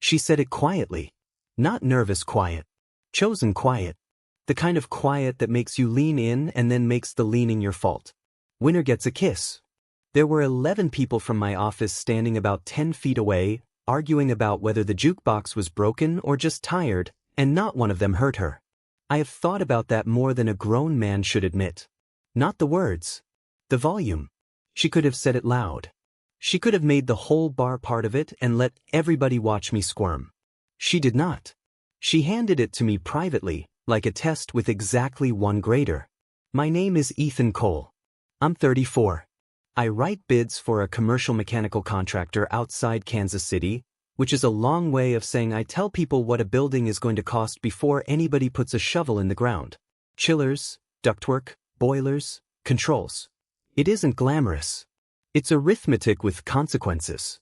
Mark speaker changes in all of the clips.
Speaker 1: She said it quietly. Not nervous quiet. Chosen quiet. The kind of quiet that makes you lean in and then makes the leaning your fault. Winner gets a kiss. There were 11 people from my office standing about 10 feet away, arguing about whether the jukebox was broken or just tired, and not one of them heard her. I have thought about that more than a grown man should admit. Not the words. The volume. She could have said it loud. She could have made the whole bar part of it and let everybody watch me squirm. She did not. She handed it to me privately, like a test with exactly one grader. My name is Ethan Cole. I'm 34. I write bids for a commercial mechanical contractor outside Kansas City, which is a long way of saying I tell people what a building is going to cost before anybody puts a shovel in the ground. Chillers, ductwork, boilers, controls. It isn't glamorous. It's arithmetic with consequences.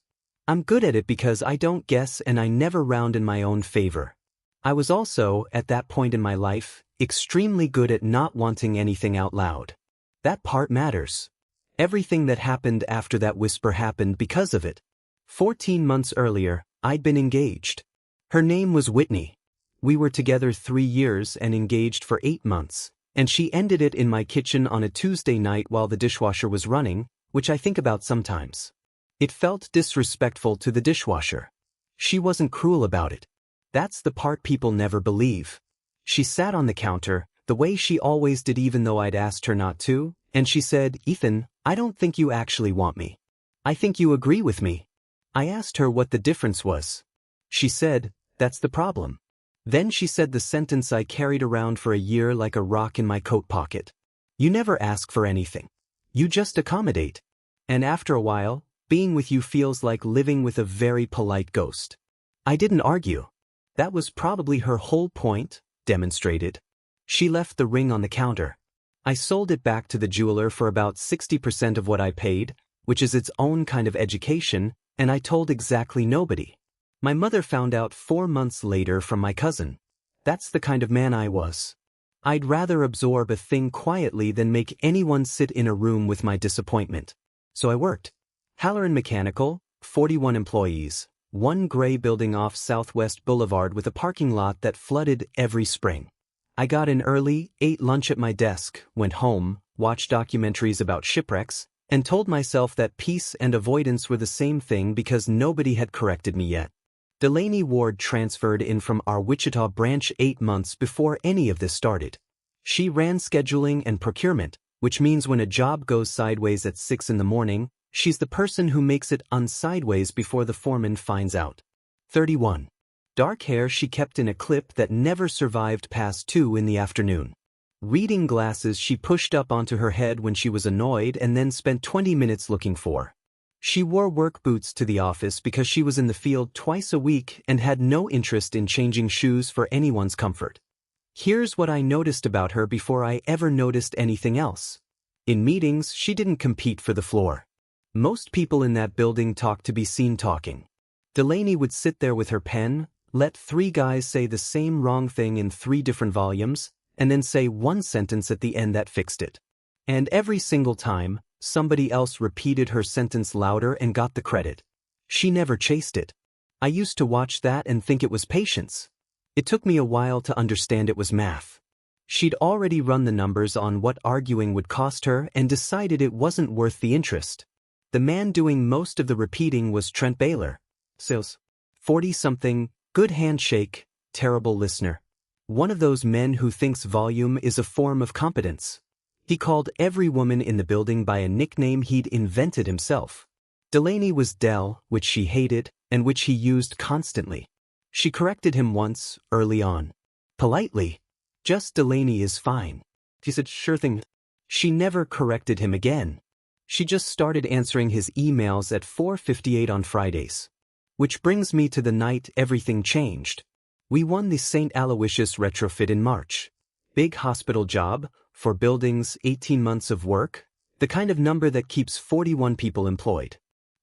Speaker 1: I'm good at it because I don't guess and I never round in my own favor. I was also, at that point in my life, extremely good at not wanting anything out loud. That part matters. Everything that happened after that whisper happened because of it. 14 months earlier, I'd been engaged. Her name was Whitney. We were together 3 years and engaged for 8 months, and she ended it in my kitchen on a Tuesday night while the dishwasher was running, which I think about sometimes. It felt disrespectful to the dishwasher. She wasn't cruel about it. That's the part people never believe. She sat on the counter, the way she always did even though I'd asked her not to, and she said, "Ethan, I don't think you actually want me. I think you agree with me." I asked her what the difference was. She said, "That's the problem." Then she said the sentence I carried around for a year like a rock in my coat pocket. You never ask for anything. You just accommodate. And after a while, being with you feels like living with a very polite ghost. I didn't argue. That was probably her whole point, demonstrated. She left the ring on the counter. I sold it back to the jeweler for about 60% of what I paid, which is its own kind of education, and I told exactly nobody. My mother found out 4 months later from my cousin. That's the kind of man I was. I'd rather absorb a thing quietly than make anyone sit in a room with my disappointment. So I worked. Halloran Mechanical, 41 employees, one gray building off Southwest Boulevard with a parking lot that flooded every spring. I got in early, ate lunch at my desk, went home, watched documentaries about shipwrecks, and told myself that peace and avoidance were the same thing because nobody had corrected me yet. Delaney Ward transferred in from our Wichita branch 8 months before any of this started. She ran scheduling and procurement, which means when a job goes sideways at 6 in the morning, she's the person who makes it unsideways before the foreman finds out. 31. Dark hair she kept in a clip that never survived past 2 in the afternoon. Reading glasses she pushed up onto her head when she was annoyed and then spent 20 minutes looking for. She wore work boots to the office because she was in the field twice a week and had no interest in changing shoes for anyone's comfort. Here's what I noticed about her before I ever noticed anything else. In meetings, she didn't compete for the floor. Most people in that building talked to be seen talking. Delaney would sit there with her pen, let 3 guys say the same wrong thing in 3 different volumes, and then say one sentence at the end that fixed it. And every single time, somebody else repeated her sentence louder and got the credit. She never chased it. I used to watch that and think it was patience. It took me a while to understand it was math. She'd already run the numbers on what arguing would cost her and decided it wasn't worth the interest. The man doing most of the repeating was Trent Baylor. Sales. 40-something, good handshake, terrible listener. One of those men who thinks volume is a form of competence. He called every woman in the building by a nickname he'd invented himself. Delaney was Del, which she hated, and which he used constantly. She corrected him once, early on. Politely. Just Delaney is fine. He said, sure thing. She never corrected him again. She just started answering his emails at 4:58 on Fridays. Which brings me to the night everything changed. We won the St. Aloysius retrofit in March. Big hospital job, 4 buildings, 18 months of work, the kind of number that keeps 41 people employed.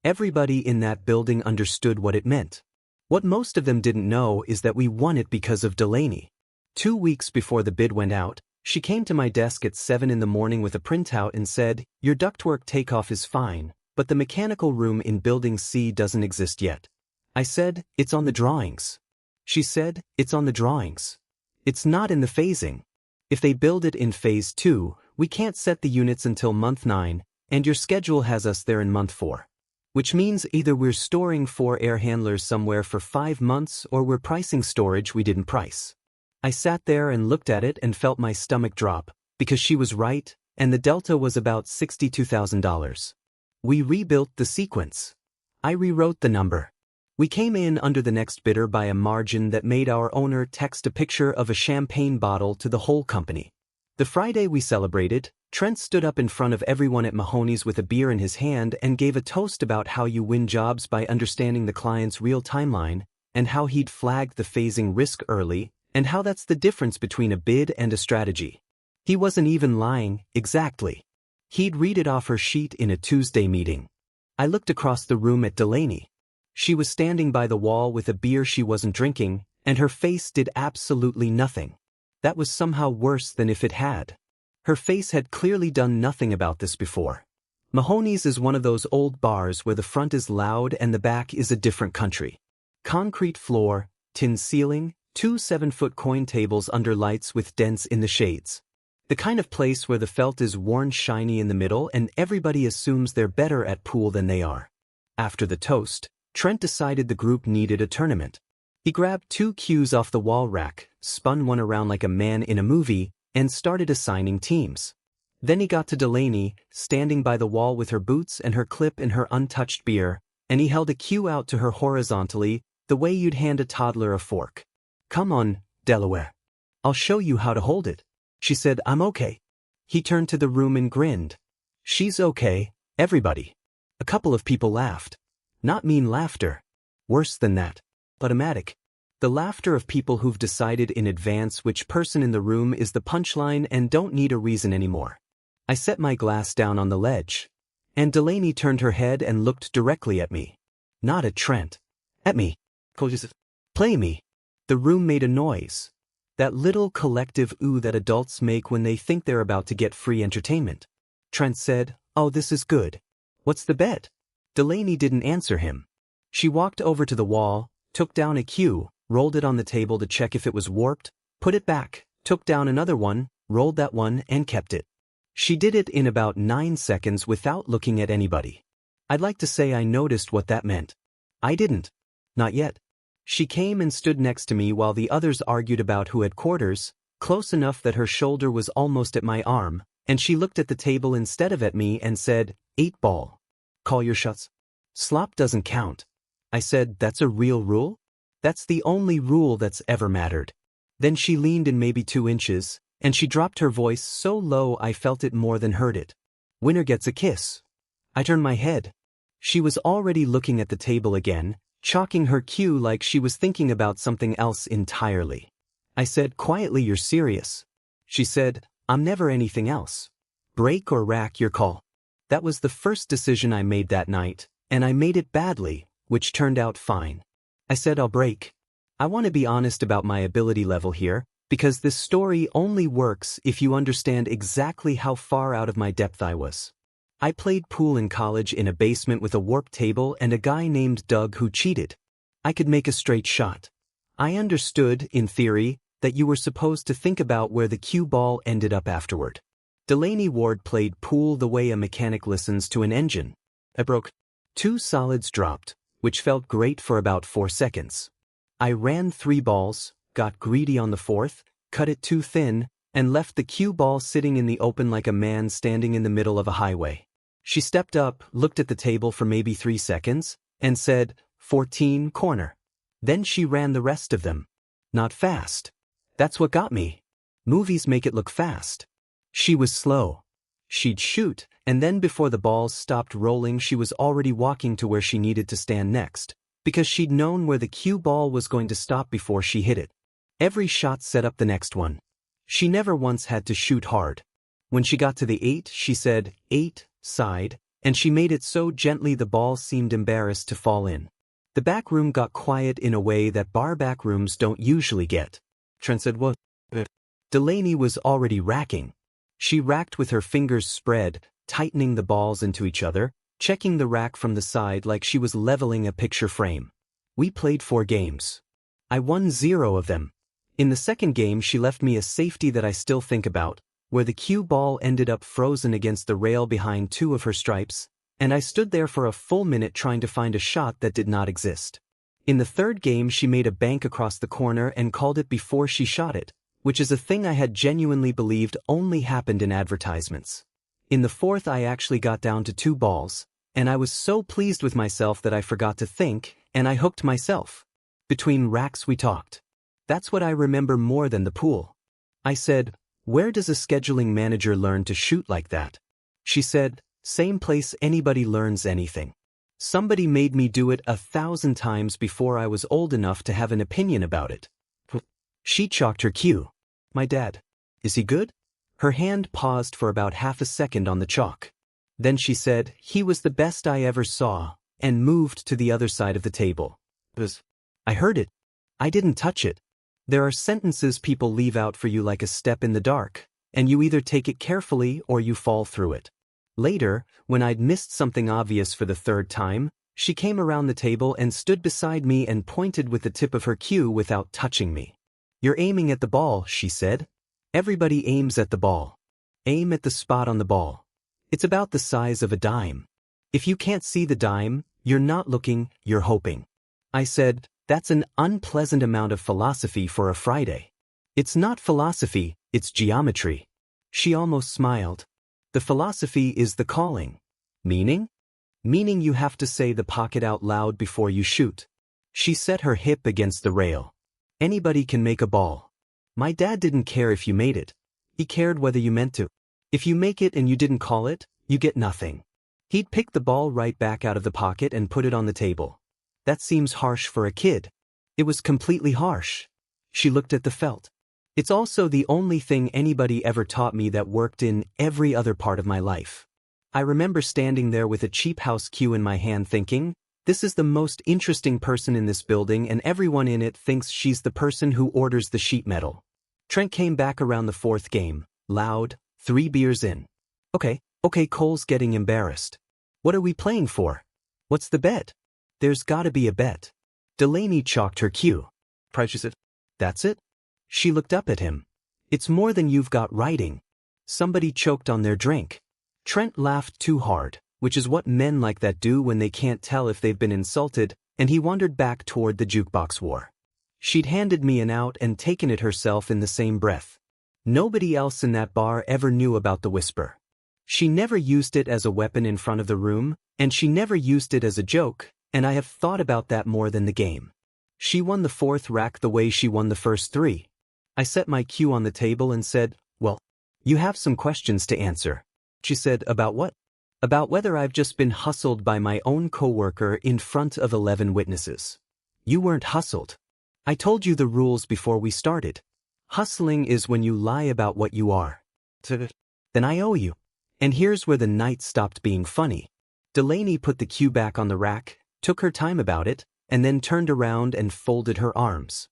Speaker 1: Everybody in that building understood what it meant. What most of them didn't know is that we won it because of Delaney. 2 weeks before the bid went out, she came to my desk at 7 in the morning with a printout and said, "Your ductwork takeoff is fine, but the mechanical room in Building C doesn't exist yet." I said, "It's on the drawings." She said, "It's on the drawings. It's not in the phasing. If they build it in phase 2, we can't set the units until month 9, and your schedule has us there in month 4. Which means either we're storing 4 air handlers somewhere for 5 months or we're pricing storage we didn't price." I sat there and looked at it and felt my stomach drop, because she was right, and the delta was about $62,000. We rebuilt the sequence. I rewrote the number. We came in under the next bidder by a margin that made our owner text a picture of a champagne bottle to the whole company. The Friday we celebrated, Trent stood up in front of everyone at Mahoney's with a beer in his hand and gave a toast about how you win jobs by understanding the client's real timeline, and how he'd flagged the phasing risk early, and how that's the difference between a bid and a strategy. He wasn't even lying, exactly. He'd read it off her sheet in a Tuesday meeting. I looked across the room at Delaney. She was standing by the wall with a beer she wasn't drinking, and her face did absolutely nothing. That was somehow worse than if it had. Her face had clearly done nothing about this before. Mahoney's is one of those old bars where the front is loud and the back is a different country. Concrete floor, tin ceiling, 2 7-foot coin tables under lights with dents in the shades. The kind of place where the felt is worn shiny in the middle and everybody assumes they're better at pool than they are. After the toast, Trent decided the group needed a tournament. He grabbed 2 cues off the wall rack, spun one around like a man in a movie, and started assigning teams. Then he got to Delaney, standing by the wall with her boots and her clip and her untouched beer, and he held a cue out to her horizontally, the way you'd hand a toddler a fork. "Come on, Delaware. I'll show you how to hold it." She said, "I'm okay." He turned to the room and grinned. "She's okay, everybody." A couple of people laughed. Not mean laughter. Worse than that. Automatic. The laughter of people who've decided in advance which person in the room is the punchline and don't need a reason anymore. I set my glass down on the ledge. And Delaney turned her head and looked directly at me. Not at Trent. At me. "Play me." The room made a noise. That little collective ooh that adults make when they think they're about to get free entertainment. Trent said, "Oh, this is good. What's the bet?" Delaney didn't answer him. She walked over to the wall, took down a cue, rolled it on the table to check if it was warped, put it back, took down another one, rolled that one, and kept it. She did it in about 9 seconds without looking at anybody. I'd like to say I noticed what that meant. I didn't. Not yet. She came and stood next to me while the others argued about who had quarters, close enough that her shoulder was almost at my arm, and she looked at the table instead of at me and said, "8 ball. Call your shots. Slop doesn't count." I said, "That's a real rule? That's the only rule that's ever mattered." Then she leaned in maybe 2 inches, and she dropped her voice so low I felt it more than heard it. "Winner gets a kiss." I turned my head. She was already looking at the table again, chalking her cue like she was thinking about something else entirely. I said quietly, "You're serious?" She said, "I'm never anything else. Break or rack, your call." That was the first decision I made that night, and I made it badly, which turned out fine. I said, "I'll break." I want to be honest about my ability level here, because this story only works if you understand exactly how far out of my depth I was. I played pool in college in a basement with a warp table and a guy named Doug who cheated. I could make a straight shot. I understood, in theory, that you were supposed to think about where the cue ball ended up afterward. Delaney Ward played pool the way a mechanic listens to an engine. I broke. 2 solids dropped, which felt great for about 4 seconds. I ran 3 balls, got greedy on the 4th, cut it too thin, and left the cue ball sitting in the open like a man standing in the middle of a highway. She stepped up, looked at the table for maybe 3 seconds, and said, 14 corner. Then she ran the rest of them. Not fast. That's what got me. Movies make it look fast. She was slow. She'd shoot, and then before the balls stopped rolling she was already walking to where she needed to stand next, because she'd known where the cue ball was going to stop before she hit it. Every shot set up the next one. She never once had to shoot hard. When she got to the 8, she said, 8, side, and she made it so gently the ball seemed embarrassed to fall in. The back room got quiet in a way that bar back rooms don't usually get. Trent said, "What?" Delaney was already racking. She racked with her fingers spread, tightening the balls into each other, checking the rack from the side like she was leveling a picture frame. We played 4 games. I won 0 of them. In the second game she left me a safety that I still think about, where the cue ball ended up frozen against the rail behind 2 of her stripes, and I stood there for a full minute trying to find a shot that did not exist. In the third game she made a bank across the corner and called it before she shot it, which is a thing I had genuinely believed only happened in advertisements. In the fourth I actually got down to 2 balls, and I was so pleased with myself that I forgot to think, and I hooked myself. Between racks we talked. That's what I remember more than the pool. I said, "Where does a scheduling manager learn to shoot like that?" She said, "Same place anybody learns anything. Somebody made me do it 1,000 times before I was old enough to have an opinion about it." She chalked her cue. "My dad. Is he good?" Her hand paused for about half a second on the chalk. Then she said, "He was the best I ever saw," and moved to the other side of the table. I heard it. I didn't touch it. There are sentences people leave out for you like a step in the dark, and you either take it carefully or you fall through it. Later, when I'd missed something obvious for the 3rd time, she came around the table and stood beside me and pointed with the tip of her cue without touching me. "You're aiming at the ball," she said. "Everybody aims at the ball. Aim at the spot on the ball. It's about the size of a dime. If you can't see the dime, you're not looking, you're hoping." I said, "That's an unpleasant amount of philosophy for a Friday." "It's not philosophy, it's geometry." She almost smiled. "The philosophy is the calling." "Meaning?" "Meaning you have to say the pocket out loud before you shoot." She set her hip against the rail. "Anybody can make a ball. My dad didn't care if you made it. He cared whether you meant to. If you make it and you didn't call it, you get nothing. He'd pick the ball right back out of the pocket and put it on the table." "That seems harsh for a kid." It was completely harsh. She looked at the felt. "It's also the only thing anybody ever taught me that worked in every other part of my life." I remember standing there with a cheap house cue in my hand thinking, this is the most interesting person in this building and everyone in it thinks she's the person who orders the sheet metal. Trent came back around the 4th game, loud, 3 beers in. Okay, Cole's getting embarrassed. "What are we playing for? What's the bet?" "There's gotta be a bet." Delaney chalked her cue. She said, "That's it?" She looked up at him. "It's more than you've got writing." Somebody choked on their drink. Trent laughed too hard, which is what men like that do when they can't tell if they've been insulted, and he wandered back toward the jukebox war. She'd handed me an out and taken it herself in the same breath. Nobody else in that bar ever knew about the whisper. She never used it as a weapon in front of the room, and she never used it as a joke, and I have thought about that more than the game. She won the 4th rack the way she won the first 3. I set my cue on the table and said, "Well, you have some questions to answer." She said, "About what?" "About whether I've just been hustled by my own coworker in front of 11 witnesses." "You weren't hustled. I told you the rules before we started. Hustling is when you lie about what you are." "Then I owe you." And here's where the night stopped being funny. Delaney put the cue back on the rack, took her time about it, and then turned around and folded her arms.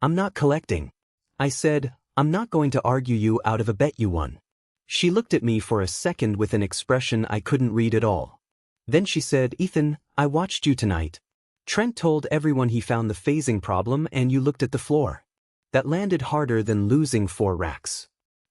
Speaker 1: "I'm not collecting." I said, "I'm not going to argue you out of a bet you won." She looked at me for a second with an expression I couldn't read at all. Then she said, "Ethan, I watched you tonight. Trent told everyone he found the phasing problem and you looked at the floor. That landed harder than losing 4 racks."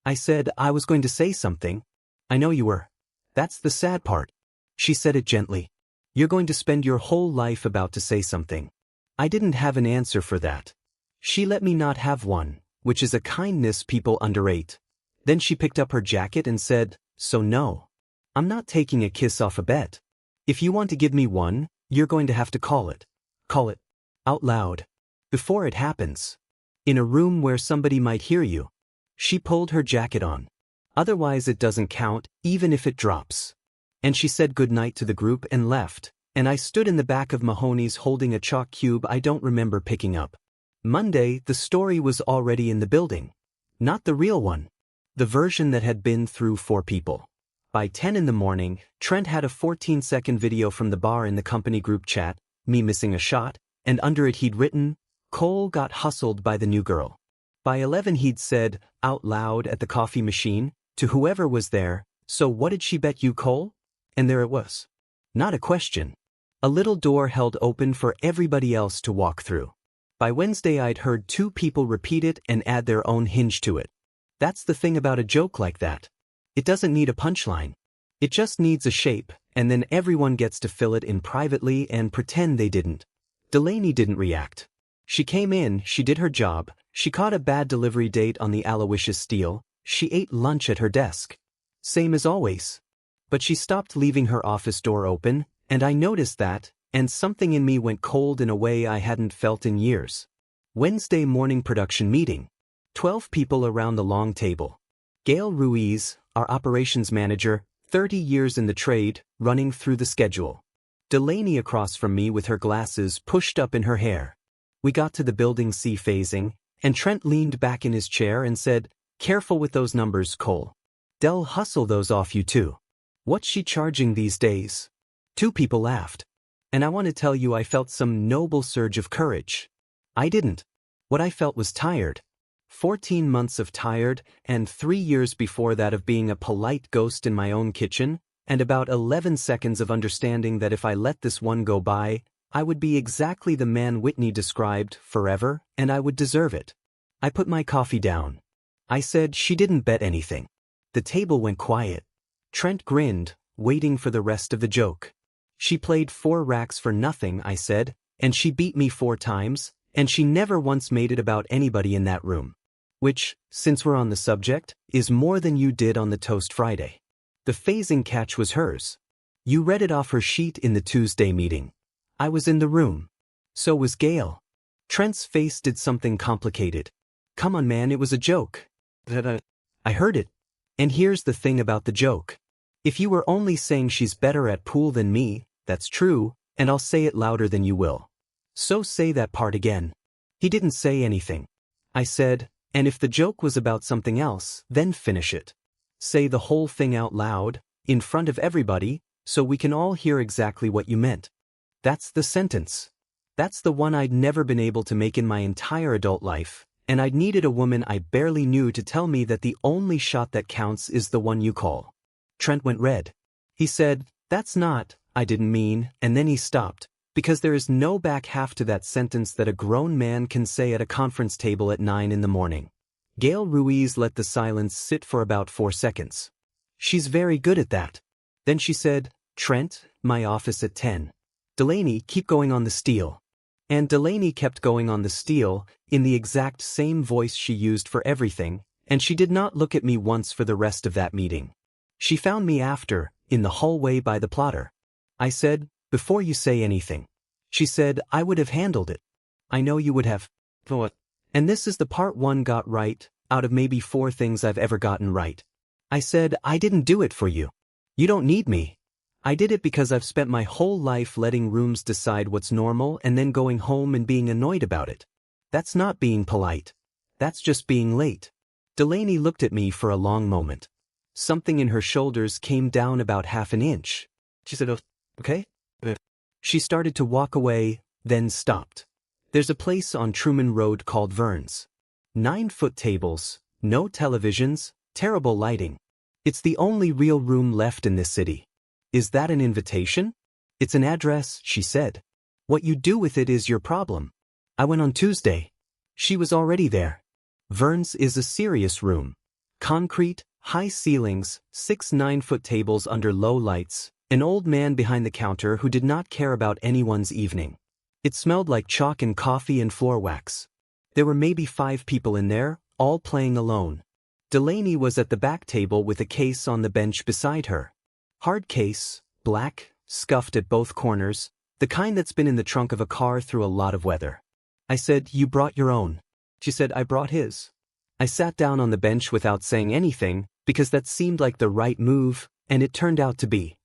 Speaker 1: I said I was going to say something. "I know you were. That's the sad part." She said it gently. "You're going to spend your whole life about to say something." I didn't have an answer for that. She let me not have one, which is a kindness people underrate. Then she picked up her jacket and said, "So no. I'm not taking a kiss off a bet. If you want to give me one, you're going to have to call it. Call it. Out loud. Before it happens. In a room where somebody might hear you." She pulled her jacket on. "Otherwise it doesn't count, even if it drops." And she said goodnight to the group and left, and I stood in the back of Mahoney's holding a chalk cube I don't remember picking up. Monday, the story was already in the building. Not the real one. The version that had been through 4 people. By 10 in the morning, Trent had a 14-second video from the bar in the company group chat, me missing a shot, and under it he'd written, "Cole got hustled by the new girl." By 11 he'd said, out loud at the coffee machine, to whoever was there, "So what did she bet you, Cole?" And there it was. Not a question. A little door held open for everybody else to walk through. By Wednesday I'd heard 2 people repeat it and add their own hinge to it. That's the thing about a joke like that. It doesn't need a punchline. It just needs a shape, and then everyone gets to fill it in privately and pretend they didn't. Delaney didn't react. She came in, she did her job, she caught a bad delivery date on the Aloysius Steel, she ate lunch at her desk. Same as always. But she stopped leaving her office door open, and I noticed that, and something in me went cold in a way I hadn't felt in years. Wednesday morning production meeting. 12 people around the long table. Gail Ruiz, our operations manager, 30 years in the trade, running through the schedule. Delaney across from me with her glasses pushed up in her hair. We got to the building C phasing, and Trent leaned back in his chair and said, "Careful with those numbers, Cole. They'll hustle those off you too. What's she charging these days?" 2 people laughed. And I want to tell you I felt some noble surge of courage. I didn't. What I felt was tired. 14 months of tired, and 3 years before that of being a polite ghost in my own kitchen, and about 11 seconds of understanding that if I let this one go by, I would be exactly the man Whitney described, forever, and I would deserve it. I put my coffee down. I said she didn't bet anything. The table went quiet. Trent grinned, waiting for the rest of the joke. She played 4 racks for nothing, I said, and she beat me 4 times, and she never once made it about anybody in that room. Which, since we're on the subject, is more than you did on the Toast Friday. The phasing catch was hers. You read it off her sheet in the Tuesday meeting. I was in the room. So was Gail. Trent's face did something complicated. Come on man, it was a joke. I heard it. And here's the thing about the joke. If you were only saying she's better at pool than me, that's true, and I'll say it louder than you will. So say that part again. He didn't say anything. I said, and if the joke was about something else, then finish it. Say the whole thing out loud, in front of everybody, so we can all hear exactly what you meant. That's the sentence. That's the one I'd never been able to make in my entire adult life, and I'd needed a woman I barely knew to tell me that the only shot that counts is the one you call. Trent went red. He said, "That's not, I didn't mean," and then he stopped, because there is no back half to that sentence that a grown man can say at a conference table at 9 in the morning. Gail Ruiz let the silence sit for about 4 seconds. She's very good at that. Then she said, "Trent, my office at 10. Delaney, keep going on the steel." And Delaney kept going on the steel, in the exact same voice she used for everything, and she did not look at me once for the rest of that meeting. She found me after, in the hallway by the plotter. I said, "Before you say anything." She said, "I would have handled it." I know you would have. What? And this is the part 1 got right, out of maybe 4 things I've ever gotten right. I said, "I didn't do it for you. You don't need me. I did it because I've spent my whole life letting rooms decide what's normal and then going home and being annoyed about it. That's not being polite. That's just being late." Delaney looked at me for a long moment. Something in her shoulders came down about half an inch. She said, "Oh, okay." She started to walk away, then stopped. There's a place on Truman Road called Vern's. 9-foot tables, no televisions, terrible lighting. It's the only real room left in this city. Is that an invitation? It's an address, she said. What you do with it is your problem. I went on Tuesday. She was already there. Vern's is a serious room. Concrete, high ceilings, 6 9-foot tables under low lights, an old man behind the counter who did not care about anyone's evening. It smelled like chalk and coffee and floor wax. There were maybe 5 people in there, all playing alone. Delaney was at the back table with a case on the bench beside her. Hard case, black, scuffed at both corners, the kind that's been in the trunk of a car through a lot of weather. I said, "You brought your own." She said, "I brought his." I sat down on the bench without saying anything, because that seemed like the right move, and it turned out to be.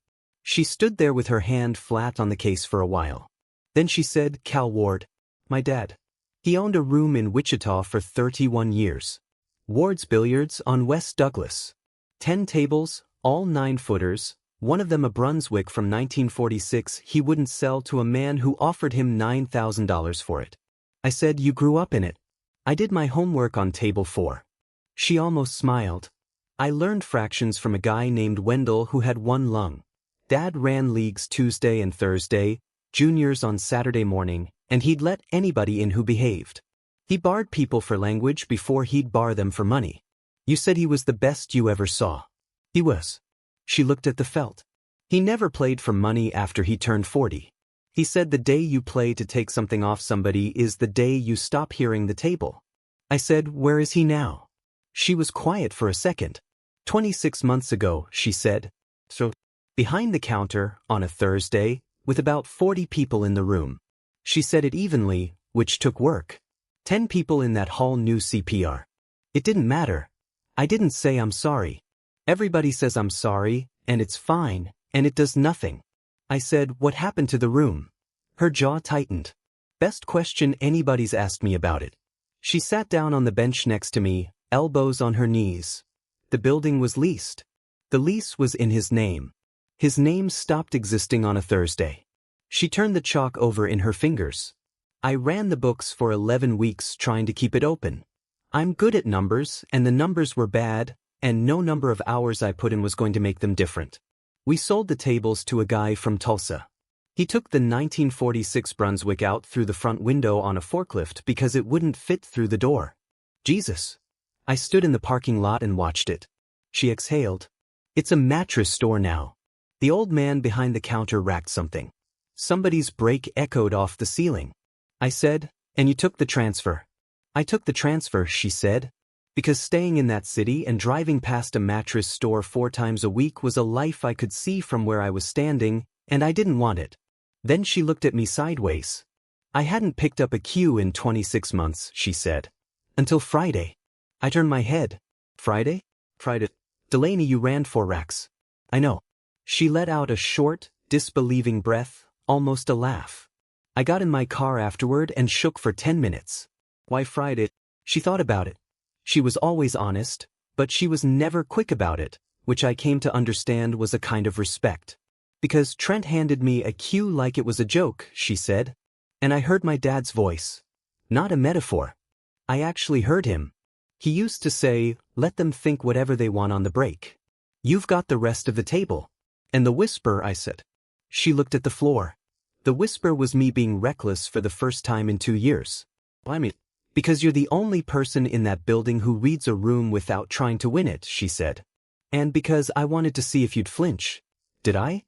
Speaker 1: She stood there with her hand flat on the case for a while. Then she said, "Cal Ward. My dad. He owned a room in Wichita for 31 years. Ward's Billiards on West Douglas. 10 tables, all 9-footers, one of them a Brunswick from 1946 he wouldn't sell to a man who offered him $9,000 for it." I said, "You grew up in it." I did my homework on table 4. She almost smiled. I learned fractions from a guy named Wendell who had 1 lung. Dad ran leagues Tuesday and Thursday, juniors on Saturday morning, and he'd let anybody in who behaved. He barred people for language before he'd bar them for money. You said he was the best you ever saw. He was. She looked at the felt. He never played for money after he turned 40. He said the day you play to take something off somebody is the day you stop hearing the table. I said, where is he now? She was quiet for a second. 26 months ago, she said. So, behind the counter, on a Thursday, with about 40 people in the room. She said it evenly, which took work. 10 people in that hall knew CPR. It didn't matter. I didn't say I'm sorry. Everybody says I'm sorry, and it's fine, and it does nothing. I said, what happened to the room? Her jaw tightened. Best question anybody's asked me about it. She sat down on the bench next to me, elbows on her knees. The building was leased. The lease was in his name. His name stopped existing on a Thursday. She turned the chalk over in her fingers. I ran the books for 11 weeks trying to keep it open. I'm good at numbers, and the numbers were bad, and no number of hours I put in was going to make them different. We sold the tables to a guy from Tulsa. He took the 1946 Brunswick out through the front window on a forklift because it wouldn't fit through the door. Jesus. I stood in the parking lot and watched it. She exhaled. It's a mattress store now. The old man behind the counter racked something. Somebody's brake echoed off the ceiling. I said, and you took the transfer. I took the transfer, she said, because staying in that city and driving past a mattress store 4 times a week was a life I could see from where I was standing, and I didn't want it. Then she looked at me sideways. I hadn't picked up a cue in 26 months, she said. Until Friday. I turned my head. Friday? Friday. Delaney, you ran 4 racks. I know. She let out a short, disbelieving breath, almost a laugh. I got in my car afterward and shook for 10 minutes. Why Friday? She thought about it. She was always honest, but she was never quick about it, which I came to understand was a kind of respect. Because Trent handed me a cue like it was a joke, she said. And I heard my dad's voice. Not a metaphor. I actually heard him. He used to say, let them think whatever they want on the break. You've got the rest of the table. And the whisper, I said. She looked at the floor. The whisper was me being reckless for the first time in 2 years. I mean, because you're the only person in that building who reads a room without trying to win it, she said. And because I wanted to see if you'd flinch. Did I?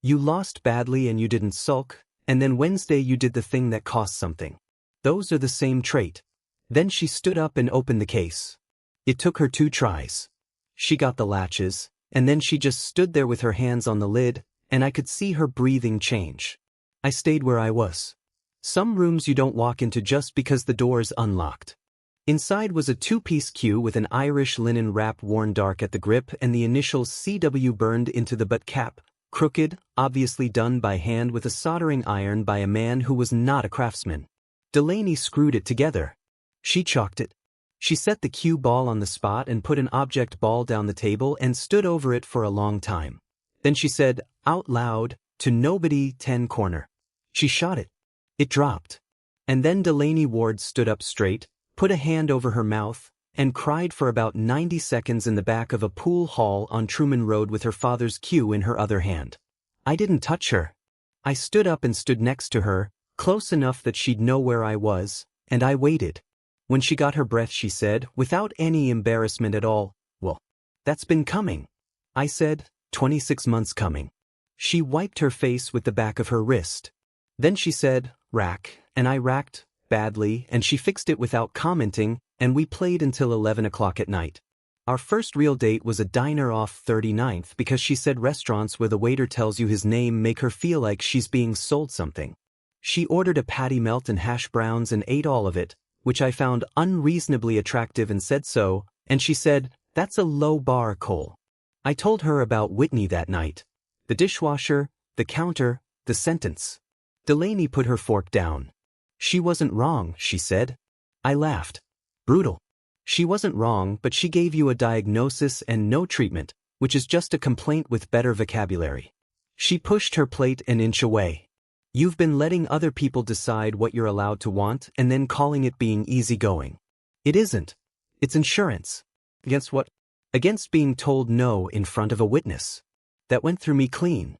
Speaker 1: You lost badly and you didn't sulk, and then Wednesday you did the thing that cost something. Those are the same trait. Then she stood up and opened the case. It took her 2 tries. She got the latches, and then she just stood there with her hands on the lid, and I could see her breathing change. I stayed where I was. Some rooms you don't walk into just because the door's unlocked. Inside was a 2-piece queue with an Irish linen wrap worn dark at the grip and the initials CW burned into the butt cap, crooked, obviously done by hand with a soldering iron by a man who was not a craftsman. Delaney screwed it together. She chalked it. She set the cue ball on the spot and put an object ball down the table and stood over it for a long time. Then she said, out loud, to nobody, 10 corner. She shot it. It dropped. And then Delaney Ward stood up straight, put a hand over her mouth, and cried for about 90 seconds in the back of a pool hall on Truman Road with her father's cue in her other hand. I didn't touch her. I stood up and stood next to her, close enough that she'd know where I was, and I waited. When she got her breath, she said, without any embarrassment at all, well, that's been coming. I said, 26 months coming. She wiped her face with the back of her wrist. Then she said, rack, and I racked, badly, and she fixed it without commenting, and we played until 11 o'clock at night. Our first real date was a diner off 39th because she said restaurants where the waiter tells you his name make her feel like she's being sold something. She ordered a patty melt and hash browns and ate all of it, which I found unreasonably attractive and said so, and she said, that's a low bar, Cole. I told her about Whitney that night. The dishwasher, the counter, the sentence. Delaney put her fork down. She wasn't wrong, she said. I laughed. Brutal. She wasn't wrong, but she gave you a diagnosis and no treatment, which is just a complaint with better vocabulary. She pushed her plate an inch away. You've been letting other people decide what you're allowed to want and then calling it being easygoing. It isn't. It's insurance. Against what? Against being told no in front of a witness. That went through me clean.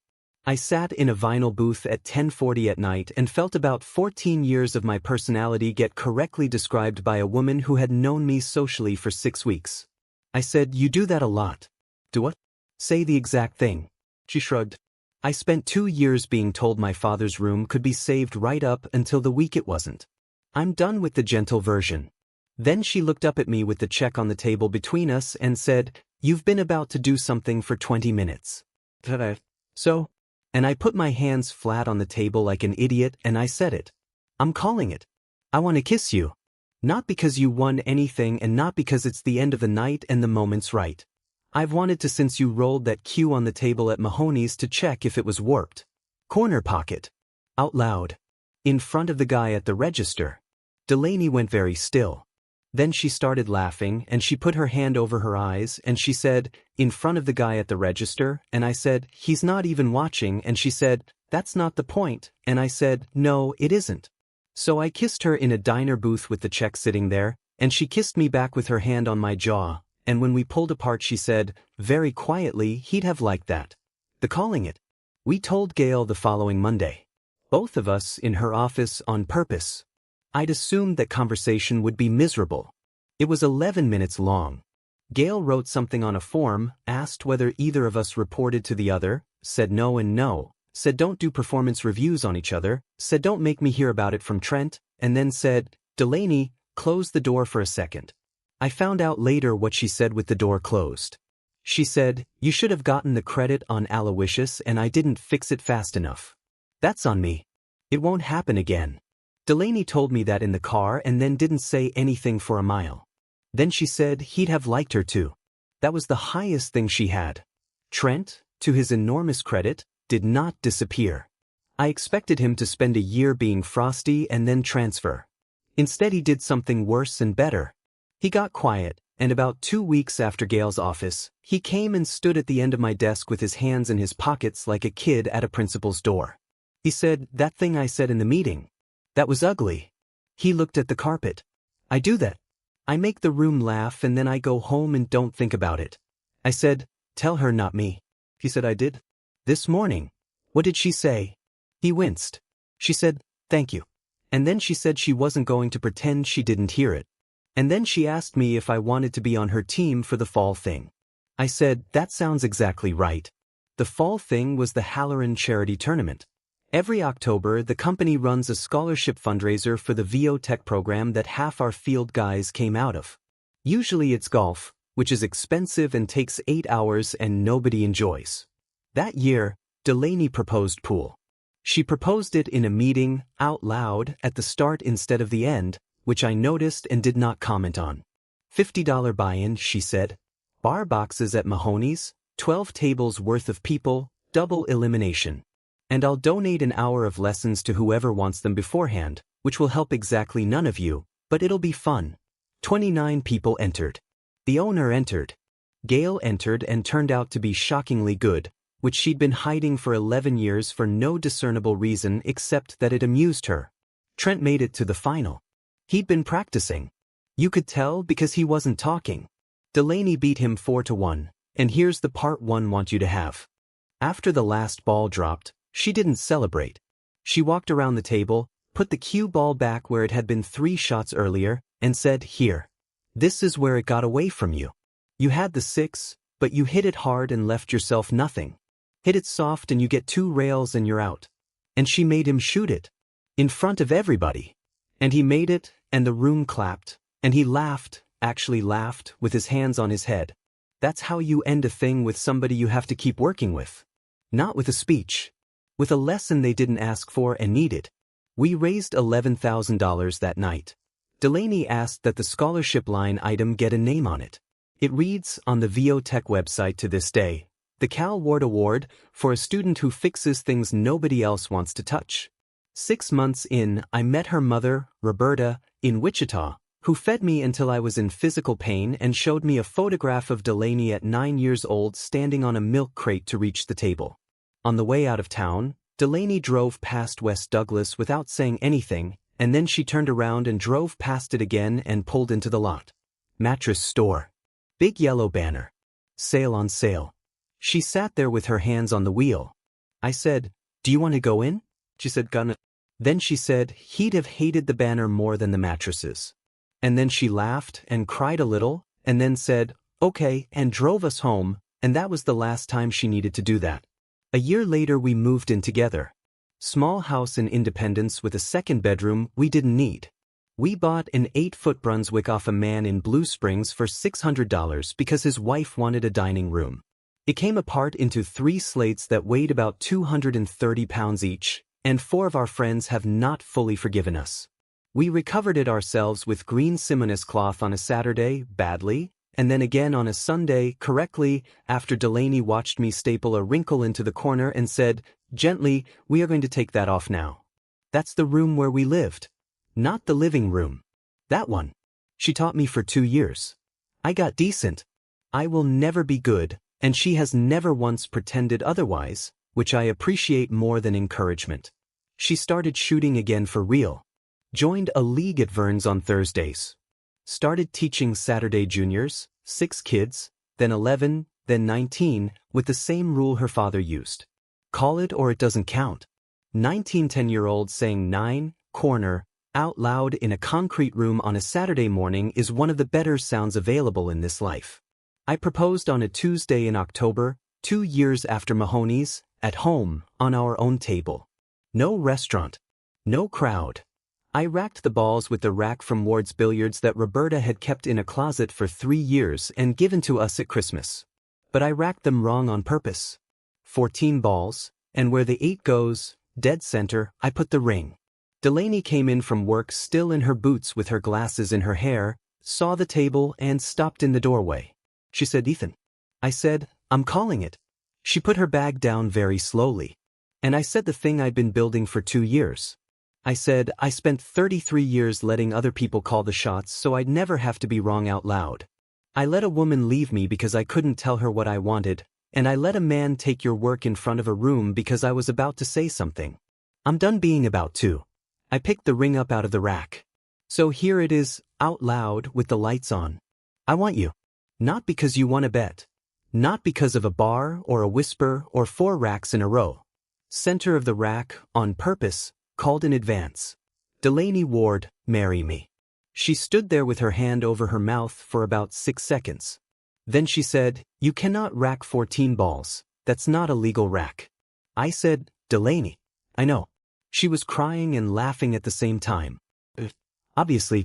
Speaker 1: I sat in a vinyl booth at 10:40 at night and felt about 14 years of my personality get correctly described by a woman who had known me socially for 6 weeks. I said, "You do that a lot." "Do what?" "Say the exact thing." She shrugged. I spent 2 years being told my father's room could be saved right up until the week it wasn't. I'm done with the gentle version. Then she looked up at me with the check on the table between us and said, "You've been about to do something for 20 minutes. So? And I put my hands flat on the table like an idiot and I said it. "I'm calling it. I want to kiss you. Not because you won anything and not because it's the end of the night and the moment's right. I've wanted to since you rolled that cue on the table at Mahoney's to check if it was warped." Corner pocket. Out loud. In front of the guy at the register. Delaney went very still. Then she started laughing and she put her hand over her eyes and she said, "In front of the guy at the register," and I said, "He's not even watching," and she said, "That's not the point," and I said, "No, it isn't." So I kissed her in a diner booth with the check sitting there, and she kissed me back with her hand on my jaw, and when we pulled apart she said, very quietly, he'd have liked that. The calling it. We told Gail the following Monday. Both of us in her office on purpose. I'd assumed that conversation would be miserable. It was 11 minutes long. Gail wrote something on a form, asked whether either of us reported to the other, said no and no, said don't do performance reviews on each other, said don't make me hear about it from Trent, and then said, "Delaney, close the door for a second." I found out later what she said with the door closed. She said, "You should have gotten the credit on Aloysius and I didn't fix it fast enough. That's on me. It won't happen again." Delaney told me that in the car and then didn't say anything for a mile. Then she said he'd have liked her too. That was the highest thing she had. Trent, to his enormous credit, did not disappear. I expected him to spend a year being frosty and then transfer. Instead he did something worse and better. He got quiet, and about 2 weeks after Gail's office, he came and stood at the end of my desk with his hands in his pockets like a kid at a principal's door. He said, "That thing I said in the meeting. That was ugly." He looked at the carpet. "I do that. I make the room laugh and then I go home and don't think about it." I said, "Tell her, not me." He said, "I did. This morning." "What did she say?" He winced. She said, "Thank you." And then she said she wasn't going to pretend she didn't hear it. And then she asked me if I wanted to be on her team for the fall thing. I said, "That sounds exactly right." The fall thing was the Halloran charity tournament. Every October, the company runs a scholarship fundraiser for the VO Tech program that half our field guys came out of. Usually it's golf, which is expensive and takes 8 hours and nobody enjoys. That year, Delaney proposed pool. She proposed it in a meeting, out loud, at the start instead of the end, which I noticed and did not comment on. $50 buy-in, she said. Bar boxes at Mahoney's, 12 tables worth of people, double elimination. And I'll donate an hour of lessons to whoever wants them beforehand, which will help exactly none of you, but it'll be fun. 29 people entered. The owner entered. Gail entered and turned out to be shockingly good, which she'd been hiding for 11 years for no discernible reason except that it amused her. Trent made it to the final. He'd been practicing. You could tell because he wasn't talking. Delaney beat him 4-1, and here's the part one want you to have. After the last ball dropped, she didn't celebrate. She walked around the table, put the cue ball back where it had been 3 shots earlier, and said, "Here. This is where it got away from you. You had the 6, but you hit it hard and left yourself nothing. Hit it soft and you get 2 rails and you're out." And she made him shoot it. In front of everybody. And he made it, and the room clapped, and he laughed, actually laughed, with his hands on his head. That's how you end a thing with somebody you have to keep working with. Not with a speech. With a lesson they didn't ask for and needed. We raised $11,000 that night. Delaney asked that the scholarship line item get a name on it. It reads on the VO Tech website to this day, the Cal Ward Award for a student who fixes things nobody else wants to touch. 6 months in, I met her mother, Roberta, in Wichita, who fed me until I was in physical pain and showed me a photograph of Delaney at 9 years old standing on a milk crate to reach the table. On the way out of town, Delaney drove past West Douglas without saying anything, and then she turned around and drove past it again and pulled into the lot. Mattress store. Big yellow banner. Sale on sale. She sat there with her hands on the wheel. I said, "Do you want to go in?" She said, "Gonna." Then she said he'd have hated the banner more than the mattresses. And then she laughed and cried a little, and then said, "Okay," and drove us home, and that was the last time she needed to do that. A year later we moved in together. Small house in Independence with a second bedroom we didn't need. We bought an 8-foot Brunswick off a man in Blue Springs for $600 because his wife wanted a dining room. It came apart into 3 slates that weighed about 230 pounds each, and 4 of our friends have not fully forgiven us. We recovered it ourselves with green Simonis cloth on a Saturday, badly, and then again on a Sunday, correctly, after Delaney watched me staple a wrinkle into the corner and said, gently, "We are going to take that off now." That's the room where we lived. Not the living room. That one. She taught me for 2 years. I got decent. I will never be good, and she has never once pretended otherwise, which I appreciate more than encouragement. She started shooting again for real. Joined a league at Vern's on Thursdays. Started teaching Saturday juniors, 6 kids, then 11, then 19, with the same rule her father used. Call it or it doesn't count. 19 10-year-olds saying 9, corner, out loud in a concrete room on a Saturday morning is one of the better sounds available in this life. I proposed on a Tuesday in October, 2 years after Mahoney's, at home, on our own table. No restaurant. No crowd. I racked the balls with the rack from Ward's Billiards that Roberta had kept in a closet for 3 years and given to us at Christmas. But I racked them wrong on purpose. 14 balls, and where the 8 goes, dead center, I put the ring. Delaney came in from work still in her boots with her glasses in her hair, saw the table and stopped in the doorway. She said, "Ethan." I said, "I'm calling it." She put her bag down very slowly. And I said the thing I'd been building for 2 years. I said, I spent 33 years letting other people call the shots so I'd never have to be wrong out loud. I let a woman leave me because I couldn't tell her what I wanted, and I let a man take your work in front of a room because I was about to say something. I'm done being about to. I picked the ring up out of the rack. So here it is, out loud, with the lights on. I want you. Not because you won a bet. Not because of a bar or a whisper or 4 racks in a row. Center of the rack, on purpose, called in advance. Delaney Ward, marry me. She stood there with her hand over her mouth for about 6 seconds. Then she said, "You cannot rack 14 balls. That's not a legal rack." I said, "Delaney." I know. She was crying and laughing at the same time. Obviously.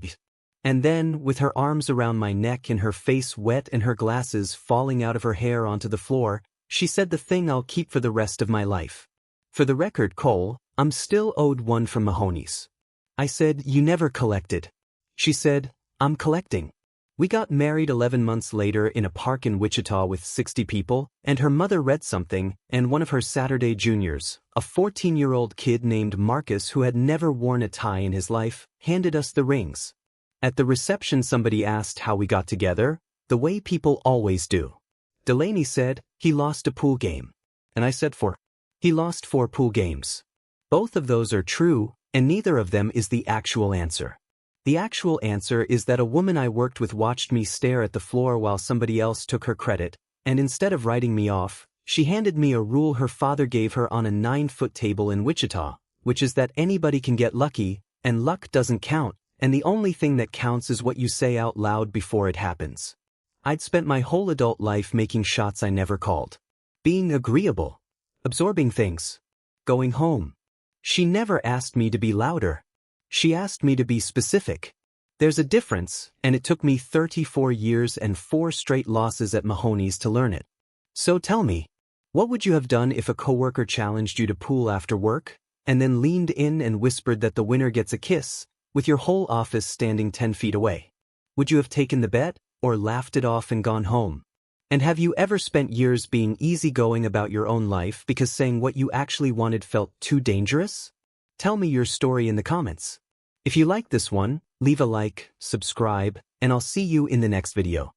Speaker 1: And then, with her arms around my neck and her face wet and her glasses falling out of her hair onto the floor, she said the thing I'll keep for the rest of my life. For the record, Cole, I'm still owed one from Mahoney's. I said, "You never collected." She said, "I'm collecting." We got married 11 months later in a park in Wichita with 60 people, and her mother read something, and one of her Saturday juniors, a 14-year-old kid named Marcus who had never worn a tie in his life, handed us the rings. At the reception somebody asked how we got together, the way people always do. Delaney said, "He lost a pool game." And I said, He lost 4 pool games. Both of those are true, and neither of them is the actual answer. The actual answer is that a woman I worked with watched me stare at the floor while somebody else took her credit, and instead of writing me off, she handed me a rule her father gave her on a 9-foot table in Wichita, which is that anybody can get lucky, and luck doesn't count, and the only thing that counts is what you say out loud before it happens. I'd spent my whole adult life making shots I never called. Being agreeable. Absorbing things. Going home. She never asked me to be louder. She asked me to be specific. There's a difference, and it took me 34 years and 4 straight losses at Mahoney's to learn it. So tell me, what would you have done if a coworker challenged you to pool after work, and then leaned in and whispered that the winner gets a kiss, with your whole office standing 10 feet away? Would you have taken the bet, or laughed it off and gone home? And have you ever spent years being easygoing about your own life because saying what you actually wanted felt too dangerous? Tell me your story in the comments. If you like this one, leave a like, subscribe, and I'll see you in the next video.